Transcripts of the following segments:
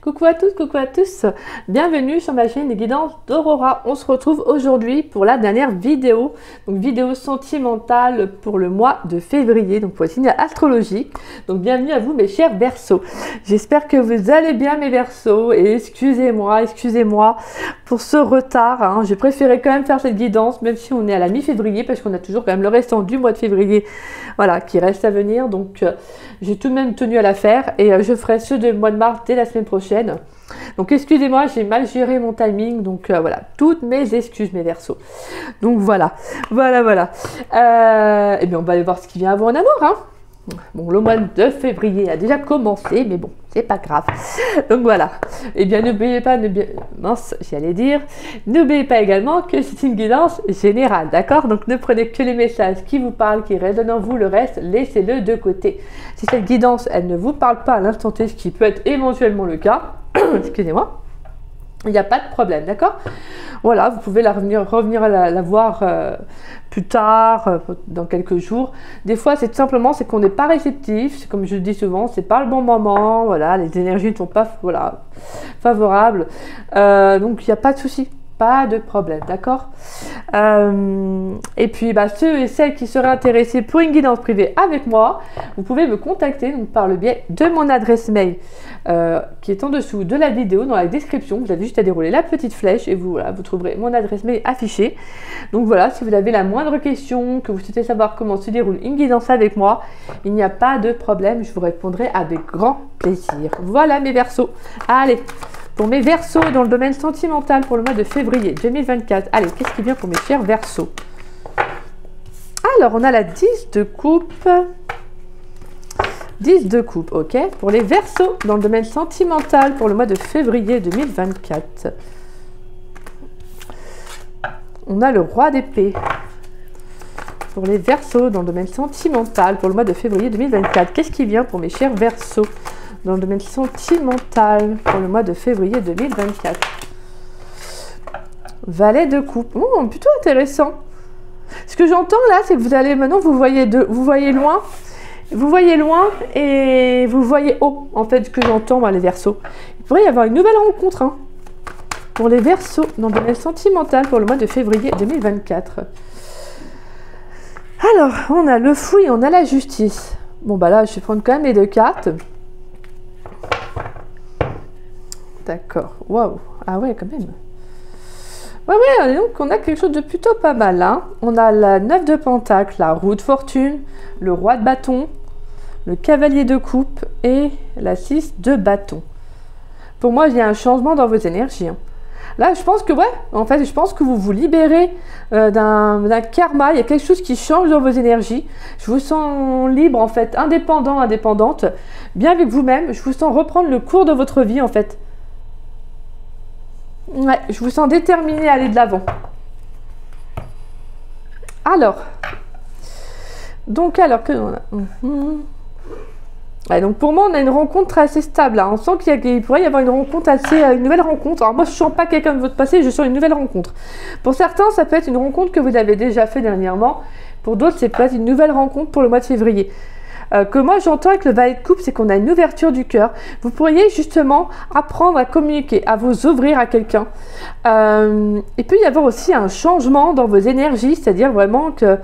Coucou à toutes, coucou à tous, bienvenue sur ma chaîne des guidances d'Aurora. On se retrouve aujourd'hui pour la dernière vidéo, donc vidéo sentimentale pour le mois de février, donc pour le signe astrologique. Donc bienvenue à vous mes chers Verseaux. J'espère que vous allez bien mes Verseaux et excusez-moi pour ce retard. Hein. J'ai préféré quand même faire cette guidance même si on est à la mi-février parce qu'on a toujours quand même le restant du mois de février, voilà, qui reste à venir. Donc j'ai tout de même tenu à la faire et je ferai ceux du mois de mars dès la semaine prochaine. Donc excusez-moi, j'ai mal géré mon timing, donc voilà, toutes mes excuses mes Verseaux. Donc voilà. Et bien on va aller voir ce qui vient à vous en amour, hein. Bon, le mois de février a déjà commencé, mais bon, c'est pas grave. Donc voilà. Et bien n'oubliez pas, n'oubliez pas également que c'est une guidance générale, d'accord? Donc ne prenez que les messages qui vous parlent, qui résonnent en vous, le reste, laissez-le de côté. Si cette guidance, elle ne vous parle pas à l'instant T, ce qui peut être éventuellement le cas, excusez-moi, il n'y a pas de problème, d'accord? Voilà, vous pouvez revenir la voir plus tard, dans quelques jours. Des fois, c'est tout simplement qu'on n'est pas réceptif, c'est comme je le dis souvent, c'est pas le bon moment, voilà, les énergies ne sont pas favorables. Donc, il n'y a pas de souci. Pas de problème, d'accord? Et puis, ceux et celles qui seraient intéressés pour une guidance privée avec moi, vous pouvez me contacter donc, par le biais de mon adresse mail qui est en dessous de la vidéo, dans la description. Vous avez juste à dérouler la petite flèche et vous trouverez mon adresse mail affichée. Donc voilà, si vous avez la moindre question, que vous souhaitez savoir comment se déroule une guidance avec moi, il n'y a pas de problème, je vous répondrai avec grand plaisir. Voilà mes Verseaux. Allez! Pour mes Verseaux dans le domaine sentimental pour le mois de février 2024. Allez, qu'est-ce qui vient pour mes chers Verseaux? Alors, on a la 10 de coupe. 10 de coupe, ok. Pour les Verseaux dans le domaine sentimental pour le mois de février 2024. On a le roi d'épée. Pour les Verseaux dans le domaine sentimental pour le mois de février 2024. Qu'est-ce qui vient pour mes chers Verseaux dans le domaine sentimental pour le mois de février 2024. Valet de coupe. Plutôt intéressant. Ce que j'entends là, c'est que vous allez maintenant, vous voyez loin et vous voyez haut. En fait, ce que j'entends, les Verseaux. Il pourrait y avoir une nouvelle rencontre hein, pour les Verseaux dans le domaine sentimental pour le mois de février 2024. Alors, on a le fou et on a la justice. Bon, là, je vais prendre quand même les deux cartes. D'accord, waouh, ah ouais, quand même. Ouais, donc on a quelque chose de plutôt pas mal. Hein. On a la 9 de Pentacle, la roue de fortune, le roi de bâton, le cavalier de coupe et la 6 de bâton. Pour moi, il y a un changement dans vos énergies. Hein. Là, je pense que, je pense que vous vous libérez d'un karma. Il y a quelque chose qui change dans vos énergies. Je vous sens libre, en fait, indépendante, bien avec vous-même. Je vous sens reprendre le cours de votre vie, en fait. Ouais, je vous sens déterminé à aller de l'avant. Alors, donc pour moi, on a une rencontre assez stable. Hein. On sent qu'il pourrait y avoir une rencontre une nouvelle rencontre. Alors moi, je ne sens pas quelqu'un de votre passé, je sens une nouvelle rencontre. Pour certains, ça peut être une rencontre que vous avez déjà fait dernièrement. Pour d'autres, c'est peut-être une nouvelle rencontre pour le mois de février. Que moi j'entends avec le valet de coupe, c'est qu'on a une ouverture du cœur. Vous pourriez justement apprendre à communiquer, à vous ouvrir à quelqu'un. Et puis il y avoir aussi un changement dans vos énergies, c'est-à-dire vraiment que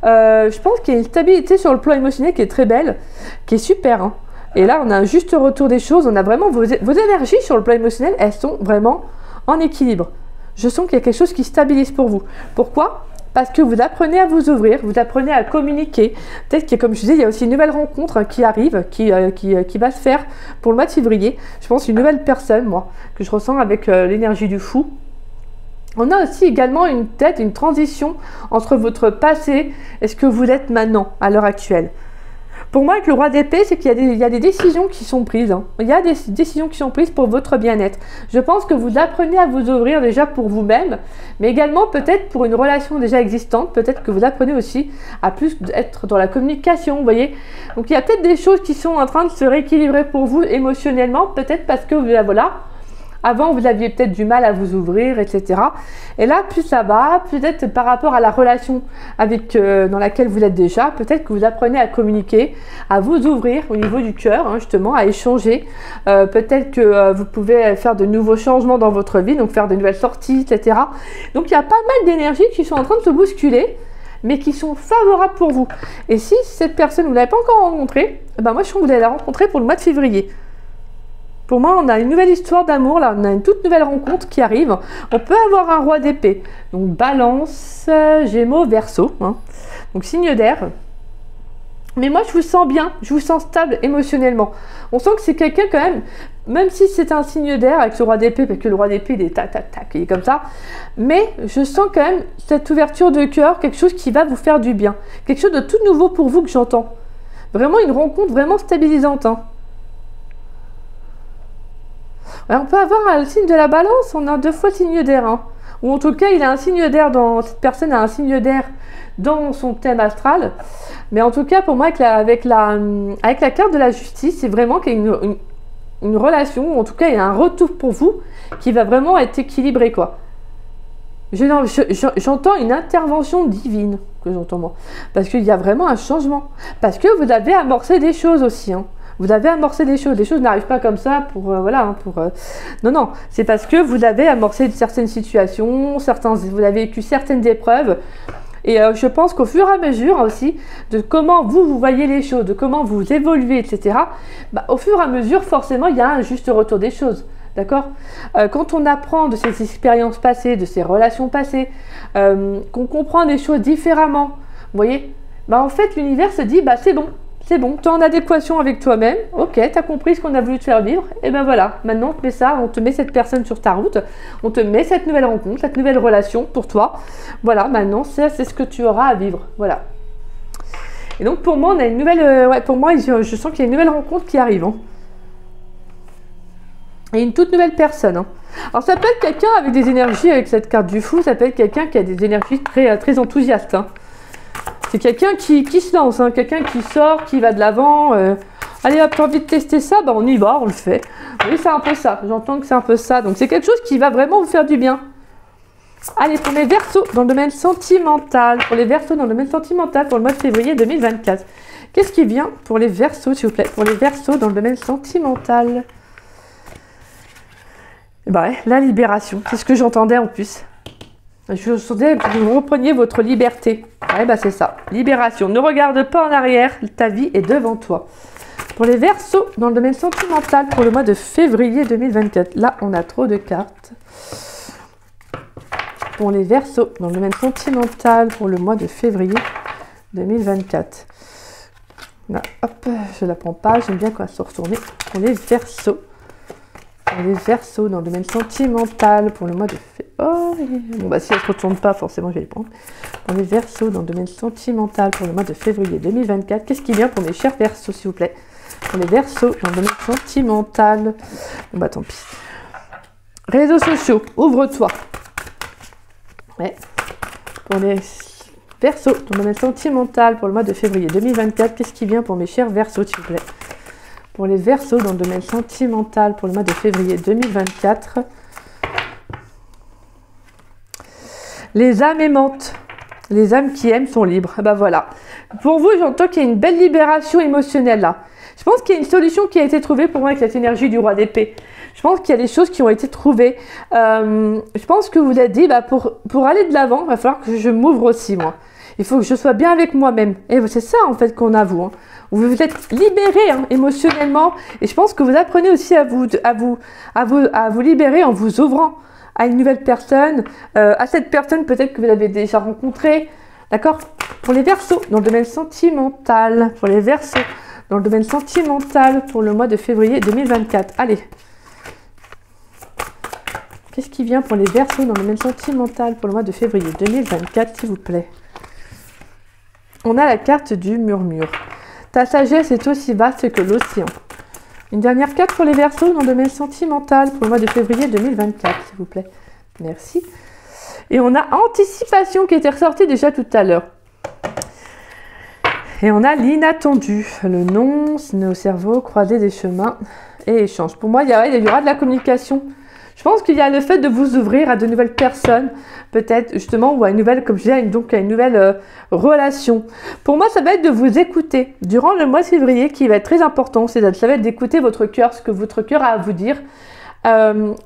je pense qu'il y a une stabilité sur le plan émotionnel qui est très belle, qui est super. Hein. Et là on a un juste retour des choses, on a vraiment vos énergies sur le plan émotionnel, elles sont vraiment en équilibre. Je sens qu'il y a quelque chose qui stabilise pour vous. Pourquoi ? Parce que vous apprenez à vous ouvrir, vous apprenez à communiquer. Peut-être que, comme je disais, il y a aussi une nouvelle rencontre qui arrive, qui va se faire pour le mois de février. Je pense une nouvelle personne, moi, que je ressens avec l'énergie du fou. On a aussi également une transition entre votre passé et ce que vous êtes maintenant, à l'heure actuelle. Pour moi, avec le roi d'épée, c'est qu'il y a des décisions qui sont prises. Hein. Il y a des décisions qui sont prises pour votre bien-être. Je pense que vous apprenez à vous ouvrir déjà pour vous-même, mais également peut-être pour une relation déjà existante. Peut-être que vous apprenez aussi à plus être dans la communication, vous voyez. Donc, il y a peut-être des choses qui sont en train de se rééquilibrer pour vous émotionnellement, peut-être parce que, Avant, vous aviez peut-être du mal à vous ouvrir, etc. Et là, plus ça va, peut-être par rapport à la relation dans laquelle vous êtes déjà, peut-être que vous apprenez à communiquer, à vous ouvrir au niveau du cœur, hein, justement, à échanger. Peut-être que vous pouvez faire de nouveaux changements dans votre vie, donc faire de nouvelles sorties, etc. Donc, il y a pas mal d'énergies qui sont en train de se bousculer, mais qui sont favorables pour vous. Et si cette personne, vous ne l'avez pas encore rencontrée, ben moi, je trouve que vous allez la rencontrer pour le mois de février. Pour moi, on a une nouvelle histoire d'amour, là, on a une toute nouvelle rencontre qui arrive. On peut avoir un roi d'épée. Donc, Balance, Gémeaux, Verseau. Hein. Donc, signe d'air. Mais moi, je vous sens bien, je vous sens stable émotionnellement. On sent que c'est quelqu'un quand même si c'est un signe d'air avec ce roi d'épée, parce que le roi d'épée, il est tac, tac, tac, il est comme ça. Mais je sens quand même cette ouverture de cœur, quelque chose qui va vous faire du bien. Quelque chose de tout nouveau pour vous que j'entends. Vraiment une rencontre vraiment stabilisante. Hein. Ouais, on peut avoir le signe de la balance, on a 2 fois le signe d'air. Hein. Ou en tout cas, il a un signe d'air cette personne a un signe d'air dans son thème astral. Mais en tout cas, pour moi, avec la carte de la justice, c'est vraiment qu'il y a une relation, ou en tout cas, il y a un retour pour vous qui va vraiment être équilibré, quoi. J'entends une intervention divine, que j'entends moi. Parce qu'il y a vraiment un changement. Parce que vous avez amorcé des choses aussi, hein. Vous avez amorcé des choses. Les choses n'arrivent pas comme ça Non, non. C'est parce que vous avez amorcé certaines situations, vous avez vécu certaines épreuves. Et je pense qu'au fur et à mesure aussi, de comment vous voyez les choses, de comment vous évoluez, etc., bah, au fur et à mesure, forcément, il y a un juste retour des choses. D'accord? Quand on apprend de ses expériences passées, de ses relations passées, qu'on comprend des choses différemment, vous voyez, bah, en fait, l'univers se dit, bah, c'est bon. C'est bon, tu es en adéquation avec toi-même, ok, tu as compris ce qu'on a voulu te faire vivre, et ben voilà, maintenant on te met ça, on te met cette personne sur ta route, on te met cette nouvelle rencontre, cette nouvelle relation pour toi, voilà, maintenant c'est ce que tu auras à vivre, voilà. Et donc pour moi, on a une nouvelle, pour moi, je sens qu'il y a une nouvelle rencontre qui arrive, hein. Et une toute nouvelle personne, hein. Alors ça peut être quelqu'un avec des énergies, avec cette carte du fou, ça peut être quelqu'un qui a des énergies très, très enthousiastes, hein. C'est quelqu'un qui se lance, hein, quelqu'un qui sort, qui va de l'avant. Allez hop, t'as envie de tester ça, bah on y va, on le fait. Oui, c'est un peu ça, j'entends que c'est un peu ça. Donc c'est quelque chose qui va vraiment vous faire du bien. Allez, pour les Verseaux dans le domaine sentimental, pour les Verseaux dans le domaine sentimental pour le mois de février 2024. Qu'est-ce qui vient pour les Verseaux, s'il vous plaît? Pour les Verseaux dans le domaine sentimental. Bah ouais, la libération, c'est ce que j'entendais en plus. Je sentais que vous repreniez votre liberté. Ouais, bah c'est ça. Libération. Ne regarde pas en arrière. Ta vie est devant toi. Pour les Verseaux, dans le domaine sentimental, pour le mois de février 2024. Là, on a trop de cartes. Pour les Verseaux, dans le domaine sentimental, pour le mois de février 2024. Là, hop, je la prends pas. J'aime bien quand elle se retourne. Pour les Verseaux. Les Verseaux dans le domaine sentimental pour le mois de février. Oh, bon bah si elle ne se retourne pas, forcément je vais les prendre. Pour les Verseaux dans le domaine sentimental pour le mois de février 2024. Qu'est-ce qui vient pour mes chers Verseaux, s'il vous plaît? Pour les Verseaux dans le domaine sentimental. Bon bah tant pis. Réseaux sociaux, ouvre-toi. Ouais. Pour les Verseaux dans le domaine sentimental pour le mois de février 2024. Qu'est-ce qui vient pour mes chers Verseaux, s'il vous plaît? Pour les Verseaux dans le domaine sentimental pour le mois de février 2024. Les âmes aimantes. Les âmes qui aiment sont libres. Ben voilà. Pour vous, j'entends qu'il y a une belle libération émotionnelle là. Je pense qu'il y a une solution qui a été trouvée pour moi avec cette énergie du roi d'épée. Je pense qu'il y a des choses qui ont été trouvées. Je pense que vous vous êtes dit, bah pour aller de l'avant, il va falloir que je m'ouvre aussi moi. Il faut que je sois bien avec moi-même. Et c'est ça en fait qu'on a vous. Hein. Vous vous êtes libéré hein, émotionnellement. Et je pense que vous apprenez aussi à vous libérer en vous ouvrant à une nouvelle personne. À cette personne peut-être que vous l'avez déjà rencontrée. D'accord? Pour les Verseaux, dans le domaine sentimental. Pour les Verseaux, dans le domaine sentimental pour le mois de février 2024. Allez. Qu'est-ce qui vient pour les Verseaux dans le domaine sentimental pour le mois de février 2024, s'il vous plaît? On a la carte du murmure. Ta sagesse est aussi vaste que l'océan. Une dernière carte pour les Verseaux dans le domaine sentimental pour le mois de février 2024, s'il vous plaît. Merci. Et on a anticipation qui était ressortie déjà tout à l'heure. Et on a l'inattendu. Le non, nos cerveaux, croiser des chemins et échange. Pour moi, il y aura de la communication. Je pense qu'il y a le fait de vous ouvrir à de nouvelles personnes, peut-être justement, ou à une nouvelle, comme je disais, donc à une nouvelle relation. Pour moi, ça va être de vous écouter durant le mois de février, qui va être très important. Ça va être d'écouter votre cœur, ce que votre cœur a à vous dire,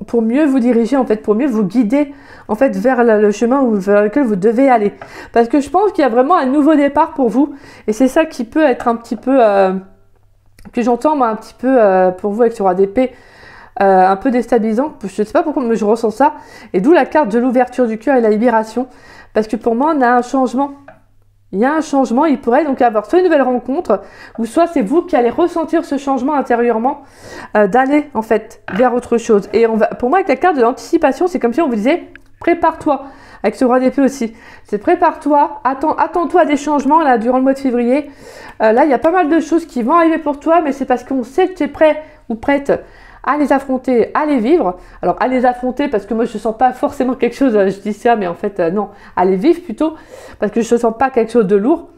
pour mieux vous diriger, en fait, pour mieux vous guider, en fait, vers le chemin vers lequel vous devez aller. Parce que je pense qu'il y a vraiment un nouveau départ pour vous, et c'est ça qui peut être un petit peu, que j'entends moi un petit peu pour vous avec ce roi d'épée, un peu déstabilisant. Je ne sais pas pourquoi mais je ressens ça, et d'où la carte de l'ouverture du cœur et la libération, parce que pour moi on a un changement. Il y a un changement, il pourrait donc y avoir soit une nouvelle rencontre, ou soit c'est vous qui allez ressentir ce changement intérieurement, d'aller en fait vers autre chose. Et pour moi avec la carte de l'anticipation, c'est comme si on vous disait prépare-toi. Avec ce roi d'épée aussi, c'est prépare-toi, attends-toi à des changements là durant le mois de février. Là il y a pas mal de choses qui vont arriver pour toi, mais c'est parce qu'on sait que tu es prêt ou prête à les affronter, à les vivre. Alors à les affronter parce que moi je ne sens pas forcément quelque chose, je dis ça, mais en fait non, à les vivre plutôt, parce que je ne sens pas quelque chose de lourd.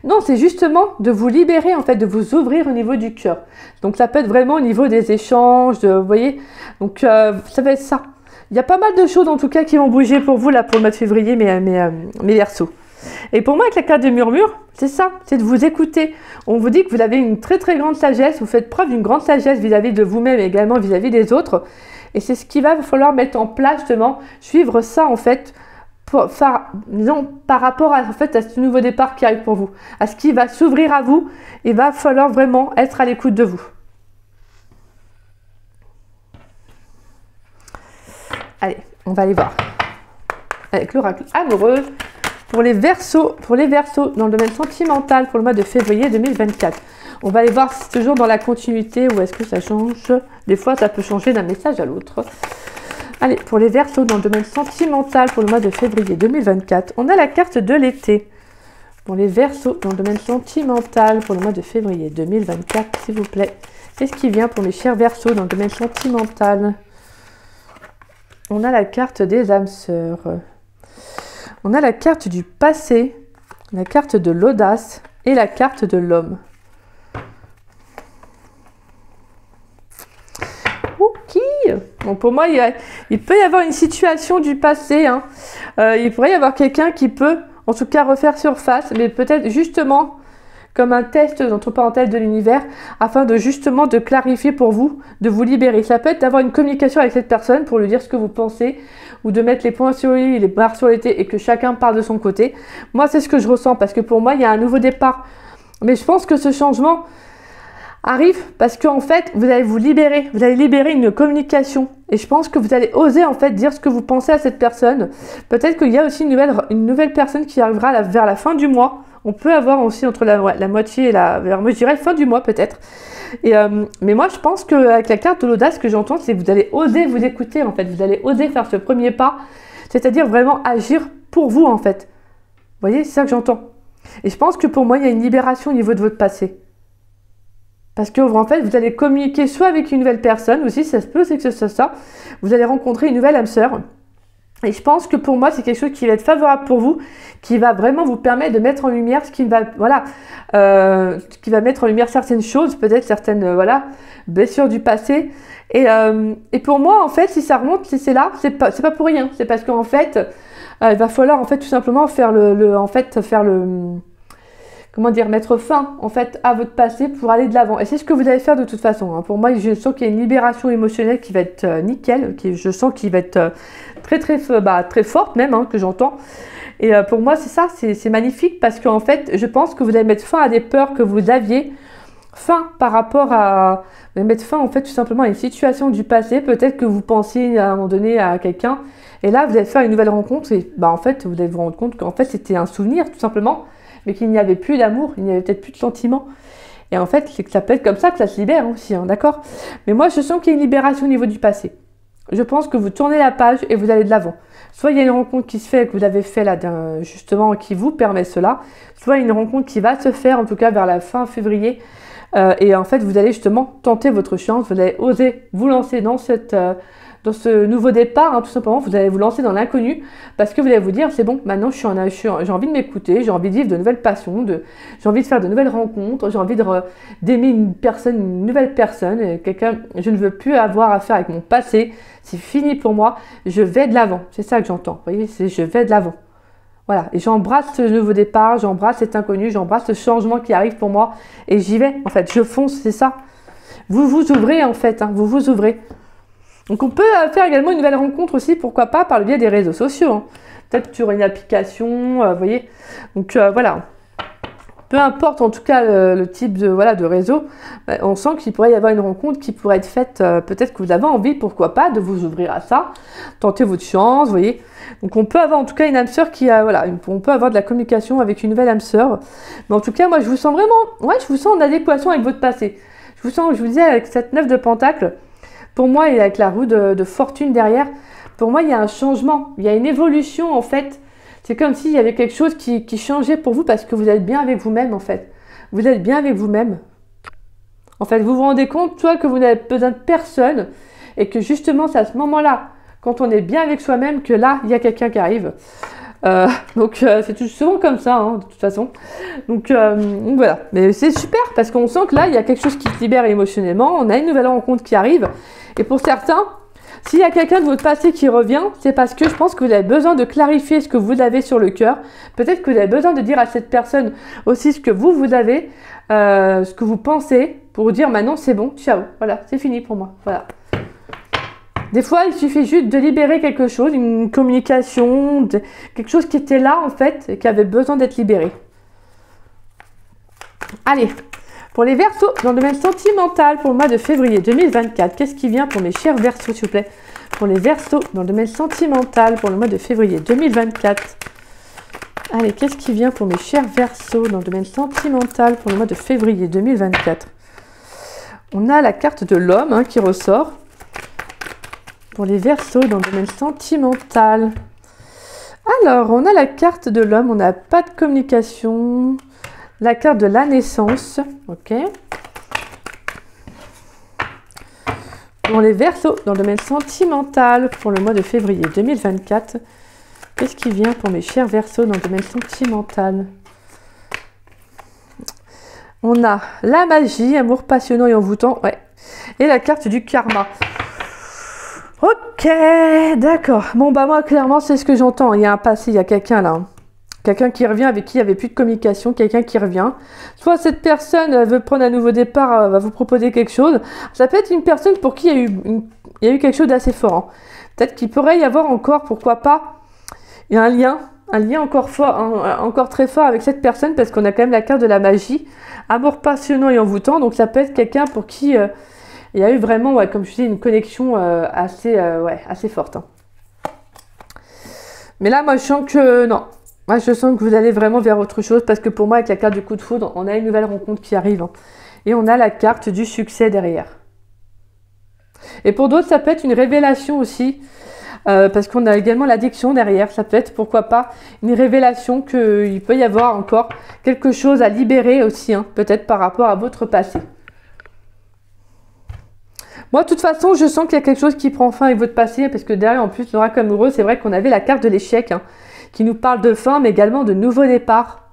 Non, c'est justement de vous libérer en fait, de vous ouvrir au niveau du cœur. Donc ça peut être vraiment au niveau des échanges, vous voyez. Donc ça va être ça. Il y a pas mal de choses en tout cas qui vont bouger pour vous là pour le mois de février, mes Verseaux. Et pour moi avec la carte de murmure, c'est ça, c'est de vous écouter. On vous dit que vous avez une très très grande sagesse, vous faites preuve d'une grande sagesse vis-à-vis de vous-même et également vis-à-vis des autres. Et c'est ce qu'il va falloir mettre en place justement, suivre ça en fait, par rapport à, en fait, à ce nouveau départ qui arrive pour vous, à ce qui va s'ouvrir à vous. Il va falloir vraiment être à l'écoute de vous. Allez, on va aller voir avec l'oracle amoureuse pour les Verseaux dans le domaine sentimental pour le mois de février 2024. On va aller voir si c'est toujours dans la continuité ou est-ce que ça change. Des fois, ça peut changer d'un message à l'autre. Allez, pour les Verseaux dans le domaine sentimental pour le mois de février 2024, on a la carte de l'été. Pour les Verseaux dans le domaine sentimental pour le mois de février 2024, s'il vous plaît. Qu'est-ce qui vient pour mes chers Verseaux dans le domaine sentimental ? On a la carte des âmes sœurs. On a la carte du passé, la carte de l'audace et la carte de l'homme. Ok. Donc pour moi, il peut y avoir une situation du passé. Hein. Il pourrait y avoir quelqu'un qui peut, en tout cas, refaire surface, mais peut-être justement comme un test, entre parenthèses, de l'univers, afin de justement de clarifier pour vous, de vous libérer. Ça peut être d'avoir une communication avec cette personne pour lui dire ce que vous pensez, ou de mettre les points sur les i, les barres sur les t, et que chacun part de son côté. Moi, c'est ce que je ressens, parce que pour moi, il y a un nouveau départ. Mais je pense que ce changement arrive parce qu'en fait, vous allez vous libérer, vous allez libérer une communication. Et je pense que vous allez oser en fait dire ce que vous pensez à cette personne. Peut-être qu'il y a aussi une nouvelle personne qui arrivera vers la fin du mois. On peut avoir aussi entre la moitié et moi je dirais fin du mois peut-être. Mais moi je pense qu'avec la carte de l'audace, ce que j'entends, c'est que vous allez oser vous écouter en fait. Vous allez oser faire ce premier pas, c'est-à-dire vraiment agir pour vous en fait. Vous voyez, c'est ça que j'entends. Et je pense que pour moi, il y a une libération au niveau de votre passé. Parce que en fait, vous allez communiquer soit avec une nouvelle personne, aussi ça se peut, c'est que ce soit ça. Vous allez rencontrer une nouvelle âme sœur. Et je pense que pour moi, c'est quelque chose qui va être favorable pour vous, qui va vraiment vous permettre de mettre en lumière ce qui va, qui va mettre en lumière certaines choses, peut-être certaines, blessures du passé. Et pour moi, en fait, si ça remonte, si c'est là, c'est pas pour rien. C'est parce qu'en fait, il va falloir en fait tout simplement mettre fin en fait à votre passé pour aller de l'avant. Et c'est ce que vous allez faire de toute façon. Hein. Pour moi, je sens qu'il y a une libération émotionnelle qui va être nickel, je sens qu'il va être très forte même, hein, que j'entends. Et pour moi, c'est ça, c'est magnifique parce qu'en fait, je pense que vous allez mettre fin à des peurs que vous aviez, vous allez mettre fin en fait tout simplement à une situation du passé, peut-être que vous pensiez à un moment donné à quelqu'un, et là vous allez faire une nouvelle rencontre et en fait, vous allez vous rendre compte qu'en fait c'était un souvenir tout simplement, mais qu'il n'y avait plus d'amour, il n'y avait peut-être plus de sentiments. Et en fait, c'est que ça peut être comme ça que ça se libère aussi, hein, d'accord? Mais moi, je sens qu'il y a une libération au niveau du passé. Je pense que vous tournez la page et vous allez de l'avant. Soit il y a une rencontre qui se fait, que vous avez fait là, justement, qui vous permet cela, soit il y a une rencontre qui va se faire, en tout cas vers la fin février. Et en fait, vous allez justement tenter votre chance, vous allez oser vous lancer dans dans ce nouveau départ, hein, tout simplement, vous allez vous lancer dans l'inconnu parce que vous allez vous dire, c'est bon, maintenant j'ai envie de m'écouter, j'ai envie de vivre de nouvelles passions, j'ai envie de faire de nouvelles rencontres, j'ai envie d'aimer une nouvelle personne, quelqu'un, je ne veux plus avoir affaire avec mon passé, c'est fini pour moi, je vais de l'avant, c'est ça que j'entends, vous voyez, c'est je vais de l'avant. Voilà, et j'embrasse ce nouveau départ, j'embrasse cet inconnu, j'embrasse ce changement qui arrive pour moi, et j'y vais, en fait, je fonce, c'est ça. Vous vous ouvrez, en fait, hein, vous vous ouvrez. Donc on peut faire également une nouvelle rencontre aussi, pourquoi pas, par le biais des réseaux sociaux. Hein. Peut-être sur une application, vous voyez. Donc voilà. Peu importe en tout cas le type de réseau, on sent qu'il pourrait y avoir une rencontre qui pourrait être faite, peut-être que vous avez envie, pourquoi pas, de vous ouvrir à ça, tenter votre chance, vous voyez. Donc on peut avoir en tout cas une âme sœur qui a, voilà, on peut avoir de la communication avec une nouvelle âme sœur. Mais en tout cas, moi je vous sens vraiment, je vous sens en adéquation avec votre passé. Je vous sens, je vous disais, avec cette 9 de Pentacle, pour moi, et avec la roue de fortune derrière, pour moi il y a un changement, il y a une évolution en fait. C'est comme s'il y avait quelque chose qui changeait pour vous parce que vous êtes bien avec vous-même en fait. Vous êtes bien avec vous-même. En fait, vous vous rendez compte, toi, que vous n'avez besoin de personne et que justement, c'est à ce moment-là, quand on est bien avec soi-même, que là, il y a quelqu'un qui arrive. Donc, c'est tout souvent comme ça, hein, de toute façon. Donc voilà. Mais c'est super parce qu'on sent que là, il y a quelque chose qui se libère émotionnellement. On a une nouvelle rencontre qui arrive. Et pour certains, s'il y a quelqu'un de votre passé qui revient, c'est parce que je pense que vous avez besoin de clarifier ce que vous avez sur le cœur. Peut-être que vous avez besoin de dire à cette personne aussi ce que vous avez, ce que vous pensez, pour vous dire maintenant c'est bon, ciao, voilà, c'est fini pour moi. Voilà. Des fois, il suffit juste de libérer quelque chose, une communication, quelque chose qui était là en fait et qui avait besoin d'être libéré. Allez. Pour les Verseaux, dans le domaine sentimental, pour le mois de février 2024, qu'est-ce qui vient pour mes chers Verseaux, s'il vous plaît? Pour les Verseaux, dans le domaine sentimental, pour le mois de février 2024. Allez, qu'est-ce qui vient pour mes chers Verseaux, dans le domaine sentimental, pour le mois de février 2024? On a la carte de l'homme qui ressort. Pour les Verseaux, dans le domaine sentimental. Alors, on a la carte de l'homme, on n'a pas de communication. La carte de la naissance, ok. Pour les Verseaux, dans le domaine sentimental, pour le mois de février 2024, qu'est-ce qui vient pour mes chers Verseaux dans le domaine sentimental? On a la magie, amour passionnant et envoûtant, ouais. Et la carte du karma. Ok, d'accord. Bon, bah moi, clairement, c'est ce que j'entends. Il y a un passé, il y a quelqu'un là. Quelqu'un qui revient avec qui il n'y avait plus de communication, quelqu'un qui revient. Soit cette personne veut prendre un nouveau départ, va vous proposer quelque chose. Ça peut être une personne pour qui il y a eu quelque chose d'assez fort. Hein. Peut-être qu'il pourrait y avoir encore, pourquoi pas, il y a un lien encore fort, encore très fort avec cette personne parce qu'on a quand même la carte de la magie, amour passionnant et envoûtant. Donc ça peut être quelqu'un pour qui il y a eu vraiment, comme je dis, une connexion assez forte. Hein. Mais là, moi, je sens que non. Moi, je sens que vous allez vraiment vers autre chose parce que pour moi, avec la carte du coup de foudre, on a une nouvelle rencontre qui arrive. Hein. Et on a la carte du succès derrière. Et pour d'autres, ça peut être une révélation aussi parce qu'on a également l'addiction derrière. Ça peut être, pourquoi pas, une révélation qu'il peut y avoir encore quelque chose à libérer aussi, hein, peut-être par rapport à votre passé. Moi, de toute façon, je sens qu'il y a quelque chose qui prend fin avec votre passé parce que derrière, en plus, l'oracle amoureux, c'est vrai qu'on avait la carte de l'échec, hein, qui nous parle de fin, mais également de nouveaux départs.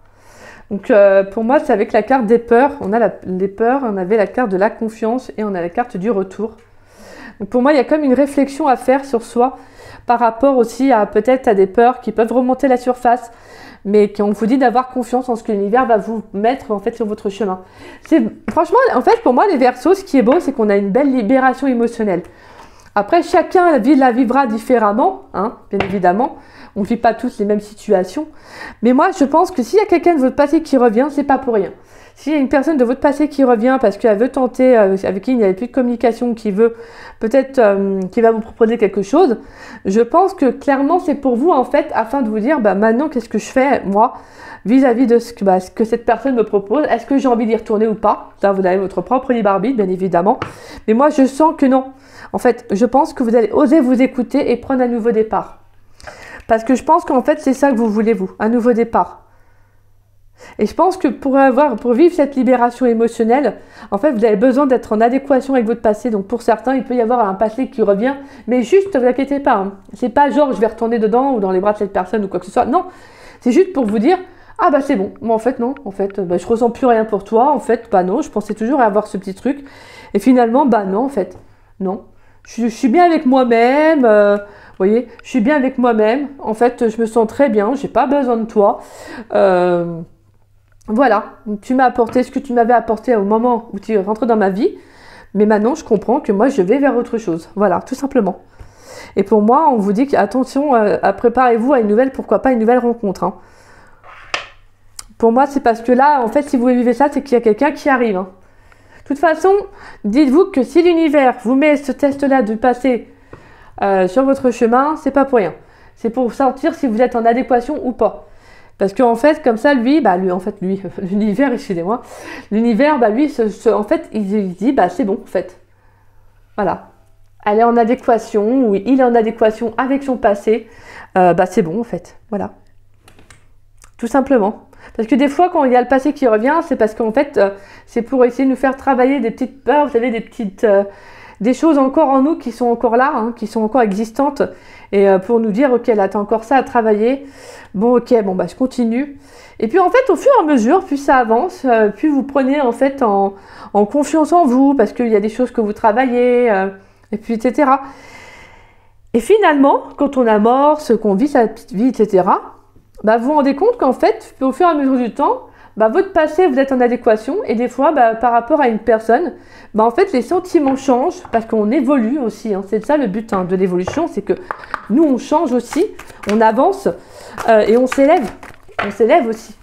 Donc, pour moi, c'est avec la carte des peurs. On a les peurs, on avait la carte de la confiance et on a la carte du retour. Donc, pour moi, il y a comme une réflexion à faire sur soi par rapport aussi à peut-être à des peurs qui peuvent remonter la surface, mais qu'on vous dit d'avoir confiance en ce que l'univers va vous mettre en fait sur votre chemin. Franchement, en fait, pour moi, les Verseaux, ce qui est beau, c'est qu'on a une belle libération émotionnelle. Après, chacun la vivra différemment, hein, bien évidemment. On ne vit pas tous les mêmes situations. Mais moi, je pense que s'il y a quelqu'un de votre passé qui revient, c'est pas pour rien. S'il y a une personne de votre passé qui revient parce qu'elle veut tenter, avec qui il n'y avait plus de communication, qui veut peut-être, qui va vous proposer quelque chose, je pense que clairement, c'est pour vous, en fait, afin de vous dire, bah, maintenant, qu'est-ce que je fais, moi, vis-à-vis de ce que cette personne me propose. Est-ce que j'ai envie d'y retourner ou pas? Ça, vous avez votre propre libre arbitre, bien évidemment. Mais moi, je sens que non. En fait, je pense que vous allez oser vous écouter et prendre un nouveau départ. Parce que je pense qu'en fait, c'est ça que vous voulez, vous, un nouveau départ. Et je pense que pour vivre cette libération émotionnelle, en fait, vous avez besoin d'être en adéquation avec votre passé. Donc pour certains, il peut y avoir un passé qui revient, mais juste, ne vous inquiétez pas, hein. C'est pas genre je vais retourner dedans ou dans les bras de cette personne ou quoi que ce soit. Non, c'est juste pour vous dire, ah bah c'est bon. Moi en fait non, en fait, bah, je ressens plus rien pour toi. En fait, bah non, je pensais toujours avoir ce petit truc. Et finalement, bah non, en fait, non. Je suis bien avec moi-même. Vous voyez, je suis bien avec moi-même. En fait, je me sens très bien. J'ai pas besoin de toi. Voilà, tu m'as apporté ce que tu m'avais apporté au moment où tu es rentré dans ma vie, mais maintenant je comprends que moi je vais vers autre chose. Voilà, tout simplement. Et pour moi, on vous dit qu'attention, préparez-vous à une nouvelle, pourquoi pas une nouvelle rencontre. Hein. Pour moi, c'est parce que là, en fait, si vous vivez ça, c'est qu'il y a quelqu'un qui arrive. Hein. De toute façon, dites-vous que si l'univers vous met ce test-là de passer sur votre chemin, c'est pas pour rien. C'est pour sentir si vous êtes en adéquation ou pas. Parce qu'en fait, comme ça, l'univers, excusez-moi, l'univers, bah lui, en fait, il dit, bah c'est bon, en fait. Voilà. Elle est en adéquation, ou il est en adéquation avec son passé, bah c'est bon, en fait. Voilà. Tout simplement. Parce que des fois, quand il y a le passé qui revient, c'est parce qu'en fait, c'est pour essayer de nous faire travailler des petites peurs, vous savez, des choses encore en nous qui sont encore là, hein, qui sont encore existantes, et pour nous dire, ok, là, t'as encore ça à travailler, bon, ok, bon, bah, je continue. Et puis, en fait, au fur et à mesure, plus ça avance, plus vous prenez, en fait, en confiance en vous, parce qu'il y a des choses que vous travaillez, et puis, etc. Et finalement, quand on amorce, qu'on vit sa petite vie, etc., bah, vous vous rendez compte qu'en fait, au fur et à mesure du temps, bah, votre passé, vous êtes en adéquation, et des fois, bah, par rapport à une personne, bah, en fait, les sentiments changent parce qu'on évolue aussi. Hein. C'est ça le but de l'évolution, c'est que nous, on change aussi, on avance et on s'élève. On s'élève aussi.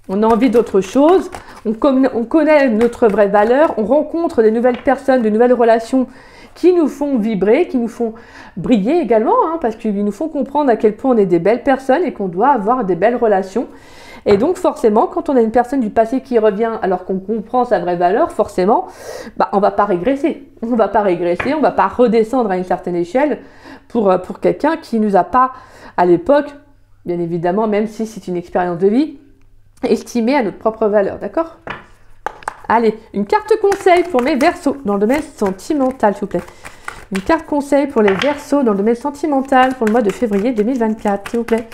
On a envie d'autre chose, on connaît notre vraie valeur, on rencontre des nouvelles personnes, de nouvelles relations qui nous font vibrer, qui nous font briller également, hein, parce qu'ils nous font comprendre à quel point on est des belles personnes et qu'on doit avoir des belles relations. Et donc forcément, quand on a une personne du passé qui revient alors qu'on comprend sa vraie valeur, forcément, bah, on ne va pas régresser. On ne va pas régresser, on ne va pas redescendre à une certaine échelle pour quelqu'un qui ne nous a pas, à l'époque, bien évidemment, même si c'est une expérience de vie, estimé à notre propre valeur, d'accord? Allez, une carte conseil pour mes Verseaux dans le domaine sentimental, s'il vous plaît. Une carte conseil pour les Verseaux dans le domaine sentimental pour le mois de février 2024, s'il vous plaît.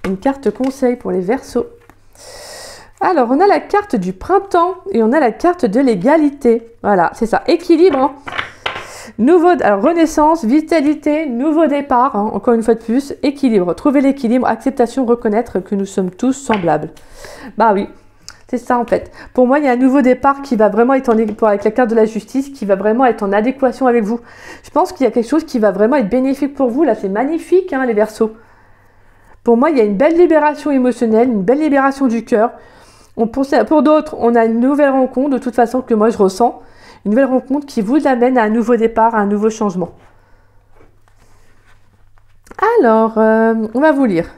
Une carte conseil pour les Verseaux. Alors, on a la carte du printemps et on a la carte de l'égalité. Voilà, c'est ça, équilibre. Hein. Alors, renaissance, vitalité, nouveau départ, hein, encore une fois de plus, équilibre. Trouver l'équilibre, acceptation, reconnaître que nous sommes tous semblables. Bah oui. C'est ça en fait. Pour moi, il y a un nouveau départ qui va vraiment être avec la carte de la justice, qui va vraiment être en adéquation avec vous. Je pense qu'il y a quelque chose qui va vraiment être bénéfique pour vous. Là, c'est magnifique, hein, les Verseaux. Pour moi, il y a une belle libération émotionnelle, une belle libération du cœur. Pour d'autres, on a une nouvelle rencontre, de toute façon, que moi je ressens. Une nouvelle rencontre qui vous amène à un nouveau départ, à un nouveau changement. Alors, on va vous lire.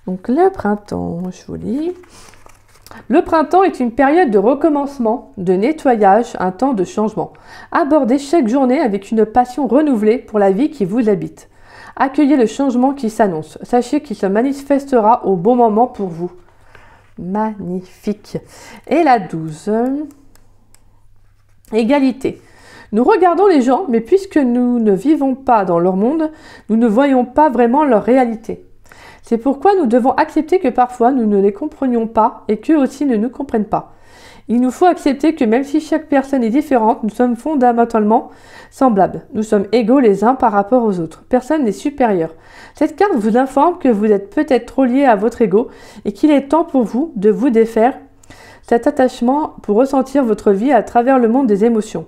Donc, le printemps, je vous lis. Le printemps est une période de recommencement, de nettoyage, un temps de changement. Abordez chaque journée avec une passion renouvelée pour la vie qui vous habite. Accueillez le changement qui s'annonce. Sachez qu'il se manifestera au bon moment pour vous. Magnifique. Et la 12. Égalité. Nous regardons les gens, mais puisque nous ne vivons pas dans leur monde, nous ne voyons pas vraiment leur réalité. C'est pourquoi nous devons accepter que parfois nous ne les comprenions pas et qu'eux aussi ne nous comprennent pas. Il nous faut accepter que même si chaque personne est différente, nous sommes fondamentalement semblables. Nous sommes égaux les uns par rapport aux autres. Personne n'est supérieur. Cette carte vous informe que vous êtes peut-être trop lié à votre ego et qu'il est temps pour vous de vous défaire cet attachement pour ressentir votre vie à travers le monde des émotions.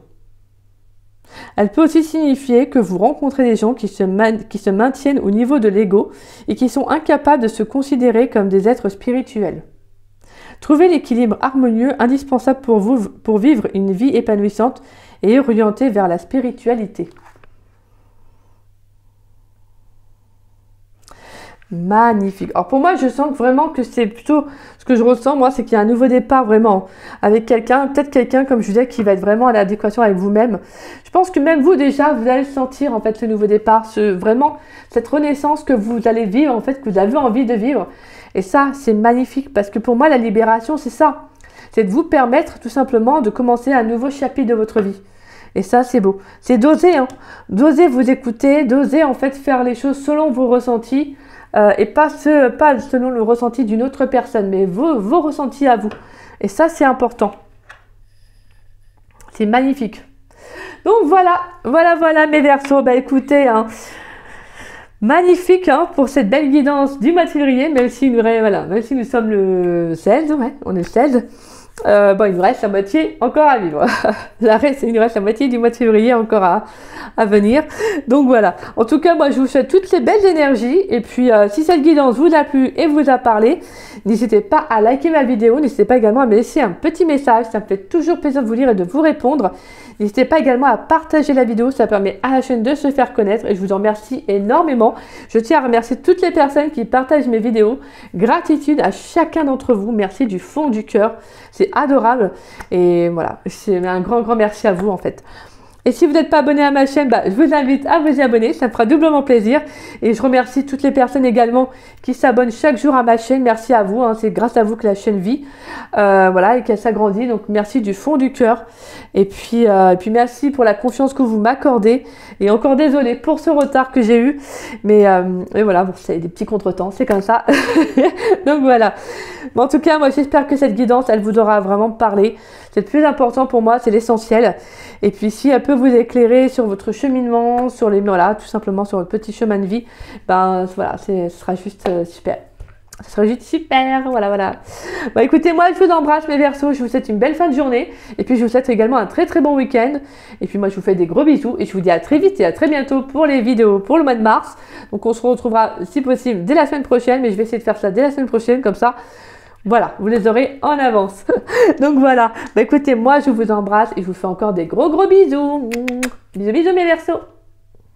Elle peut aussi signifier que vous rencontrez des gens qui se maintiennent au niveau de l'ego et qui sont incapables de se considérer comme des êtres spirituels. Trouvez l'équilibre harmonieux indispensable pour vous pour vivre une vie épanouissante et orientée vers la spiritualité. Magnifique. Alors pour moi, je sens vraiment que c'est plutôt ce que je ressens, moi, c'est qu'il y a un nouveau départ vraiment avec quelqu'un, peut-être quelqu'un, comme je disais, qui va être vraiment à l'adéquation avec vous-même. Je pense que même vous, déjà, vous allez sentir en fait ce nouveau départ, vraiment cette renaissance que vous allez vivre, en fait, que vous avez envie de vivre. Et ça, c'est magnifique parce que pour moi, la libération, c'est ça. C'est de vous permettre tout simplement de commencer un nouveau chapitre de votre vie. Et ça, c'est beau. C'est d'oser, hein. D'oser vous écouter, d'oser en fait faire les choses selon vos ressentis. Et pas selon le ressenti d'une autre personne, mais vos ressentis à vous. Et ça, c'est important. C'est magnifique. Donc voilà mes Verseaux. Bah écoutez, hein, magnifique hein, pour cette belle guidance du mois de février, même si nous sommes le 16, ouais, on est le 16. Bon, il nous reste la moitié encore à vivre. Il nous reste la moitié du mois de février encore à venir. Donc voilà. En tout cas, moi, je vous souhaite toutes ces belles énergies. Et puis, si cette guidance vous a plu et vous a parlé, n'hésitez pas à liker ma vidéo. N'hésitez pas également à me laisser un petit message. Ça me fait toujours plaisir de vous lire et de vous répondre. N'hésitez pas également à partager la vidéo. Ça permet à la chaîne de se faire connaître. Et je vous en remercie énormément. Je tiens à remercier toutes les personnes qui partagent mes vidéos. Gratitude à chacun d'entre vous. Merci du fond du cœur. C'est adorable et voilà, c'est un grand merci à vous en fait. Et si vous n'êtes pas abonné à ma chaîne, je vous invite à vous y abonner, ça me fera doublement plaisir. Et je remercie toutes les personnes également qui s'abonnent chaque jour à ma chaîne. Merci à vous, hein, c'est grâce à vous que la chaîne vit, voilà, et qu'elle s'agrandit. Donc merci du fond du cœur. Et puis merci pour la confiance que vous m'accordez. Et encore désolé pour ce retard que j'ai eu, mais voilà, bon, c'est des petits contretemps, c'est comme ça. Donc voilà. Mais en tout cas, moi j'espère que cette guidance, elle vous aura vraiment parlé. C'est le plus important pour moi, c'est l'essentiel. Et puis si elle peut vous éclairer sur votre cheminement, sur tout simplement sur votre petit chemin de vie, voilà, ce sera juste super. Ce sera juste super, voilà. Écoutez, moi je vous embrasse mes Verseaux, je vous souhaite une belle fin de journée. Et puis je vous souhaite également un très bon week-end. Et puis moi je vous fais des gros bisous et je vous dis à très vite et à très bientôt pour les vidéos pour le mois de mars. Donc on se retrouvera si possible dès la semaine prochaine, mais je vais essayer de faire ça dès la semaine prochaine, comme ça. Voilà, vous les aurez en avance. Donc voilà, écoutez, moi je vous embrasse et je vous fais encore des gros bisous. Bisous mes Verseaux.